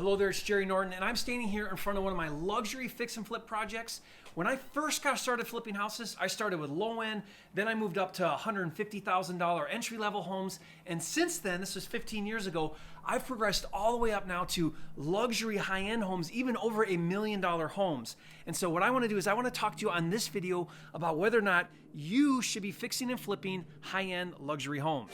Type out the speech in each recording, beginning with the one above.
Hello there, it's Jerry Norton, and I'm standing here in front of one of my luxury fix and flip projects. When I first got started flipping houses, I started with low end, then I moved up to $150,000 entry-level homes, and since then, this was 15 years ago, I've progressed all the way up now to luxury high-end homes, even over $1 million homes. And so what I want to do is I want to talk to you on this video about whether or not you should be fixing and flipping high-end luxury homes.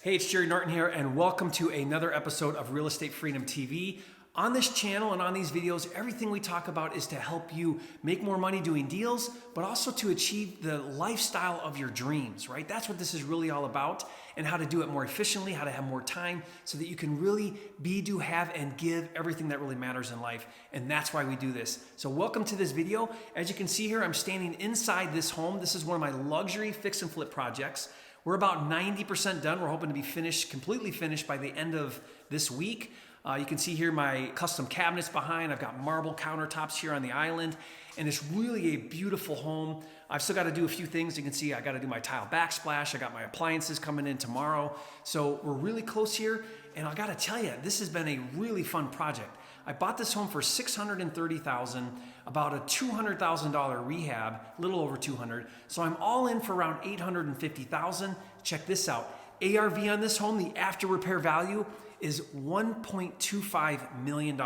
Hey, it's Jerry Norton here, and welcome to another episode of Real Estate Freedom TV. On this channel and on these videos, everything we talk about is to help you make more money doing deals, but also to achieve the lifestyle of your dreams, right? That's what this is really all about, and how to do it more efficiently, how to have more time so that you can really be, do, have, and give everything that really matters in life. And that's why we do this. So welcome to this video. As you can see here, I'm standing inside this home. This is one of my luxury fix and flip projects. We're about 90% done. We're hoping to be completely finished by the end of this week. You can see here my custom cabinets behind. I've got marble countertops here on the island, and it's really a beautiful home. I've still got to do a few things. You can see I got to do my tile backsplash. I got my appliances coming in tomorrow. So we're really close here, and I got to tell you, this has been a really fun project. I bought this home for $630,000, about a $200,000 rehab, a little over 200. So I'm all in for around $850,000. Check this out. ARV on this home, the after repair value is $1.25 million.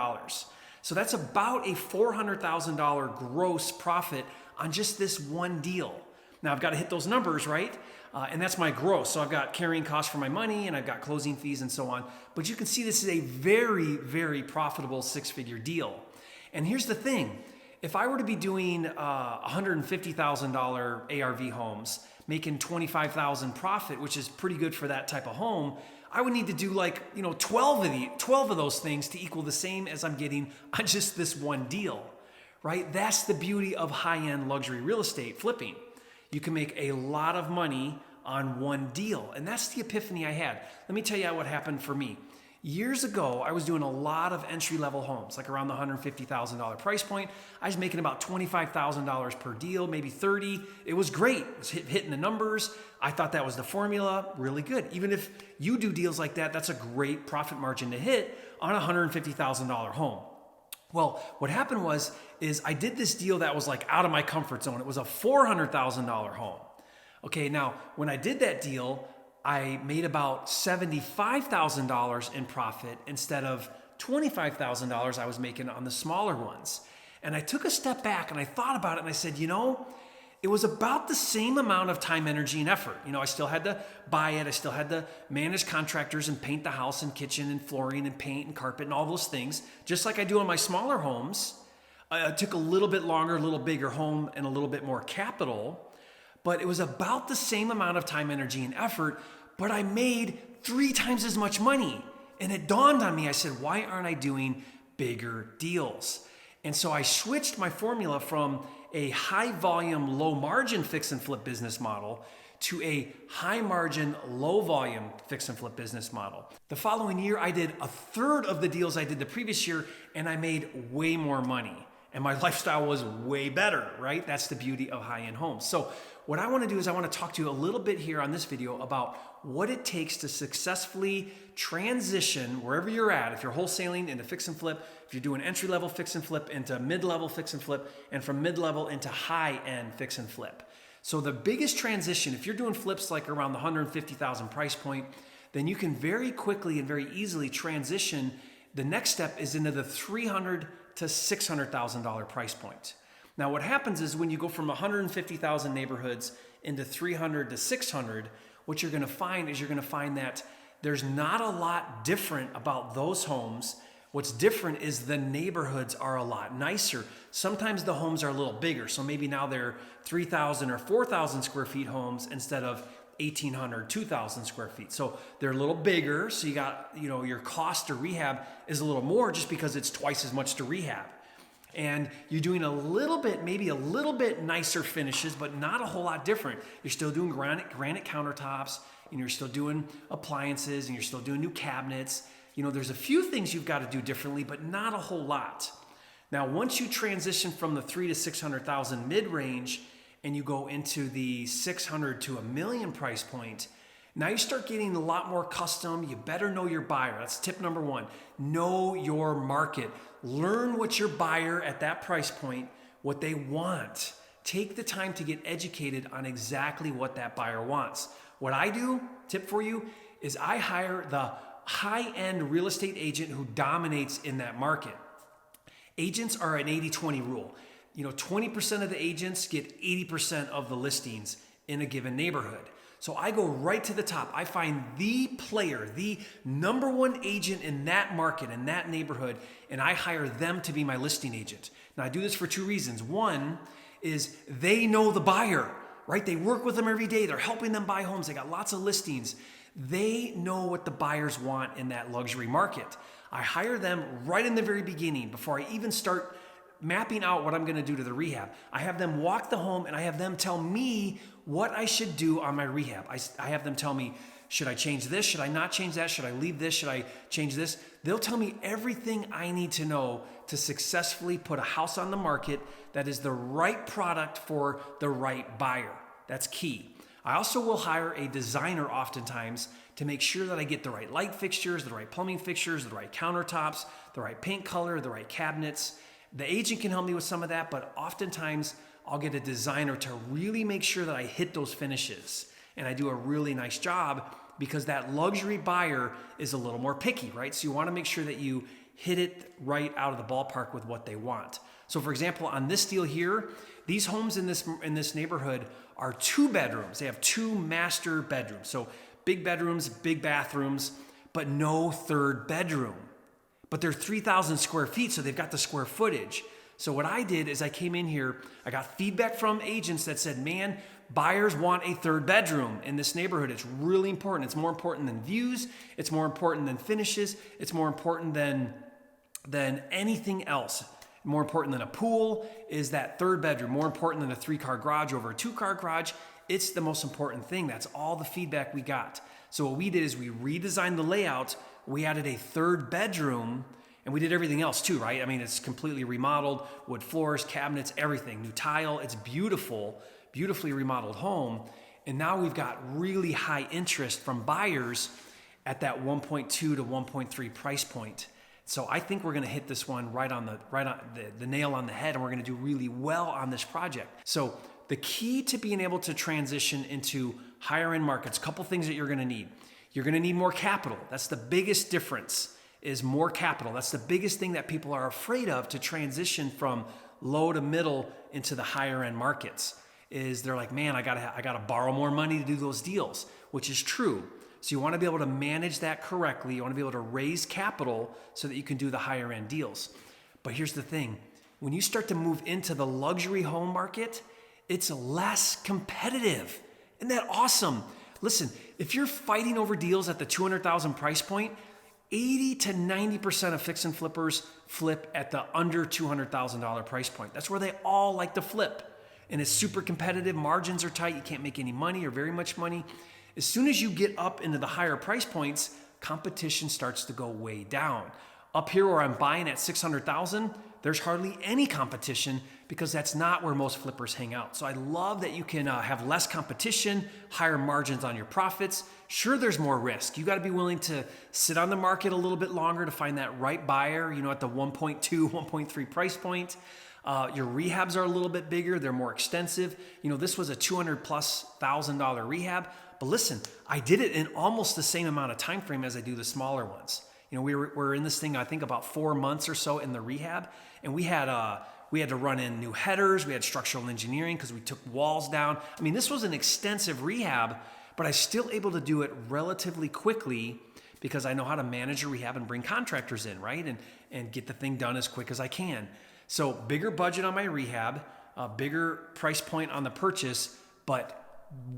So that's about a $400,000 gross profit on just this one deal. Now I've got to hit those numbers, right? And that's my gross. So I've got carrying costs for my money, and I've got closing fees and so on. But you can see this is a very, very profitable six-figure deal. And here's the thing. If I were to be doing $150,000 ARV homes, making $25,000 profit, which is pretty good for that type of home, I would need to do 12 of those things to equal the same as I'm getting on just this one deal, right? That's the beauty of high-end luxury real estate flipping. You can make a lot of money on one deal. And that's the epiphany I had. Let me tell you what happened for me. Years ago, I was doing a lot of entry-level homes, like around the $150,000 price point. I was making about $25,000 per deal, maybe 30. It was great. It was hitting the numbers. I thought that was the formula, really good. Even if you do deals like that, that's a great profit margin to hit on a $150,000 home. Well, what happened is I did this deal that was like out of my comfort zone. It was a $400,000 home. Okay, now when I did that deal, I made about $75,000 in profit instead of $25,000 I was making on the smaller ones. And I took a step back and I thought about it and I said, it was about the same amount of time, energy, and effort. I still had to buy it. I still had to manage contractors and paint the house and kitchen and flooring and paint and carpet and all those things, just like I do on my smaller homes. It took a little bit longer, a little bigger home, and a little bit more capital. But it was about the same amount of time, energy, and effort, but I made 3 times as much money. And it dawned on me, I said, why aren't I doing bigger deals? And so I switched my formula from a high volume, low margin fix and flip business model to a high margin, low volume fix and flip business model. The following year, I did a third of the deals I did the previous year, and I made way more money. And my lifestyle was way better, right? That's the beauty of high-end homes. So what I want to do is I want to talk to you a little bit here on this video about what it takes to successfully transition wherever you're at. If you're wholesaling into fix and flip, if you're doing entry-level fix and flip into mid-level fix and flip, and from mid-level into high-end fix and flip. So the biggest transition, if you're doing flips like around the $150,000 price point, then you can very quickly and very easily transition. The next step is into the $300,000 to $600,000 price point. Now what happens is when you go from 150,000 neighborhoods into 300 to 600, what you're going to find is that there's not a lot different about those homes. What's different is the neighborhoods are a lot nicer. Sometimes the homes are a little bigger. So maybe now they're 3,000 or 4,000 square feet homes instead of 1,800, 2,000 square feet. So they're a little bigger. So you got, your cost to rehab is a little more just because it's twice as much to rehab. And you're doing maybe a little bit nicer finishes, but not a whole lot different. You're still doing granite countertops, and you're still doing appliances, and you're still doing new cabinets. there's a few things you've got to do differently, but not a whole lot. Now, once you transition from the 3 to 600,000 mid-range and you go into the 600 to $1 million price point, now you start getting a lot more custom. You better know your buyer. That's tip number one. Know your market. Learn what your buyer at that price point, what they want. Take the time to get educated on exactly what that buyer wants. What I do, tip for you, is I hire the high-end real estate agent who dominates in that market. Agents are an 80-20 rule. 20% of the agents get 80% of the listings in a given neighborhood. So I go right to the top. I find the player, the number one agent in that market, in that neighborhood, and I hire them to be my listing agent. Now I do this for two reasons. One is they know the buyer, right? They work with them every day. They're helping them buy homes. They got lots of listings. They know what the buyers want in that luxury market. I hire them right in the very beginning before I even start mapping out what I'm going to do to the rehab. I have them walk the home and I have them tell me what I should do on my rehab. I have them tell me, should I change this? Should I not change that? Should I leave this? Should I change this? They'll tell me everything I need to know to successfully put a house on the market that is the right product for the right buyer. That's key. I also will hire a designer oftentimes to make sure that I get the right light fixtures, the right plumbing fixtures, the right countertops, the right paint color, the right cabinets. The agent can help me with some of that, but oftentimes I'll get a designer to really make sure that I hit those finishes. And I do a really nice job because that luxury buyer is a little more picky, right? So you want to make sure that you hit it right out of the ballpark with what they want. So for example, on this deal here, these homes in this neighborhood are 2 bedrooms. They have 2 master bedrooms. So big bedrooms, big bathrooms, but no third bedroom. But they're 3,000 square feet, so they've got the square footage. So what I did is I came in here, I got feedback from agents that said, man, buyers want a third bedroom in this neighborhood. It's really important. It's more important than views. It's more important than finishes. It's more important than anything else. More important than a pool is that third bedroom. More important than a 3-car garage over a 2-car garage. It's the most important thing. That's all the feedback we got. So what we did is we redesigned the layout. We added a third bedroom, and we did everything else too, right? I mean, it's completely remodeled, wood floors, cabinets, everything, new tile. It's beautiful, beautifully remodeled home. And now we've got really high interest from buyers at that 1.2 to 1.3 price point. So I think we're going to hit this one right on the nail on the head, and we're going to do really well on this project. So the key to being able to transition into higher end markets, a couple things that you're going to need. You're going to need more capital. That's the biggest difference, is more capital. That's the biggest thing that people are afraid of to transition from low to middle into the higher end markets. Is they're like, man, I gotta borrow more money to do those deals, which is true. So you want to be able to manage that correctly. You want to be able to raise capital so that you can do the higher end deals. But here's the thing. When you start to move into the luxury home market, it's less competitive. Isn't that awesome? Listen, if you're fighting over deals at the 200,000 price point, 80 to 90% of fix and flippers flip at the under $200,000 price point. That's where they all like to flip. And it's super competitive. Margins are tight. You can't make any money or very much money. As soon as you get up into the higher price points, competition starts to go way down. Up here where I'm buying at 600,000, there's hardly any competition because that's not where most flippers hang out. So I love that you can have less competition, higher margins on your profits. Sure, there's more risk. You got to be willing to sit on the market a little bit longer to find that right buyer, at the 1.2, 1.3 price point. Your rehabs are a little bit bigger. They're more extensive. This was a $200,000+ rehab. But listen, I did it in almost the same amount of time frame as I do the smaller ones. We were in this thing, I think about 4 months or so in the rehab, and we had to run in new headers. We had structural engineering because we took walls down. I mean, this was an extensive rehab, but I was still able to do it relatively quickly because I know how to manage a rehab and bring contractors in, right? And get the thing done as quick as I can. So bigger budget on my rehab, bigger price point on the purchase, but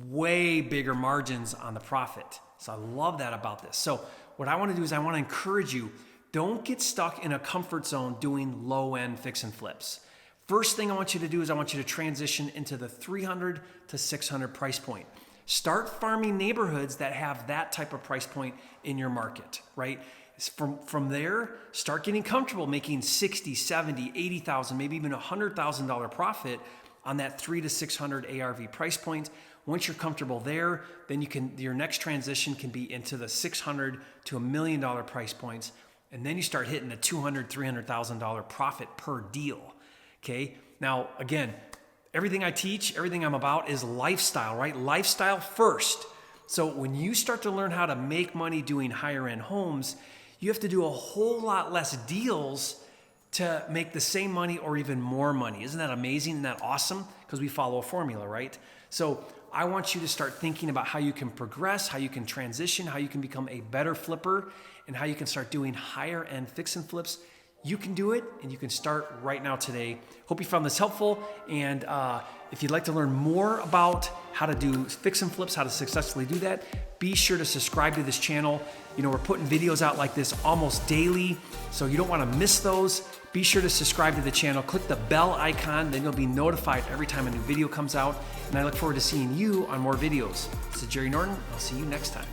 way bigger margins on the profit. So I love that about this. So what I want to do is I want to encourage you, don't get stuck in a comfort zone doing low-end fix and flips. First thing I want you to do is I want you to transition into the 300 to 600 price point. Start farming neighborhoods that have that type of price point in your market, right? From there, start getting comfortable making 60, 70, 80,000, maybe even $100,000 profit on that 300 to 600 ARV price point. Once you're comfortable there, then your next transition can be into the $600 to $1 million price points. And then you start hitting a $200,000, $300,000 profit per deal. Okay. Now, again, everything I teach, everything I'm about is lifestyle, right? Lifestyle first. So when you start to learn how to make money doing higher end homes, you have to do a whole lot less deals to make the same money or even more money. Isn't that amazing? Isn't that awesome? Because we follow a formula, right? So I want you to start thinking about how you can progress, how you can transition, how you can become a better flipper, and how you can start doing higher end fix and flips. You can do it, and you can start right now today. Hope you found this helpful. And if you'd like to learn more about how to do fix and flips, how to successfully do that, be sure to subscribe to this channel. You know, we're putting videos out like this almost daily, so you don't want to miss those. Be sure to subscribe to the channel. Click the bell icon, then you'll be notified every time a new video comes out. And I look forward to seeing you on more videos. This is Jerry Norton. I'll see you next time.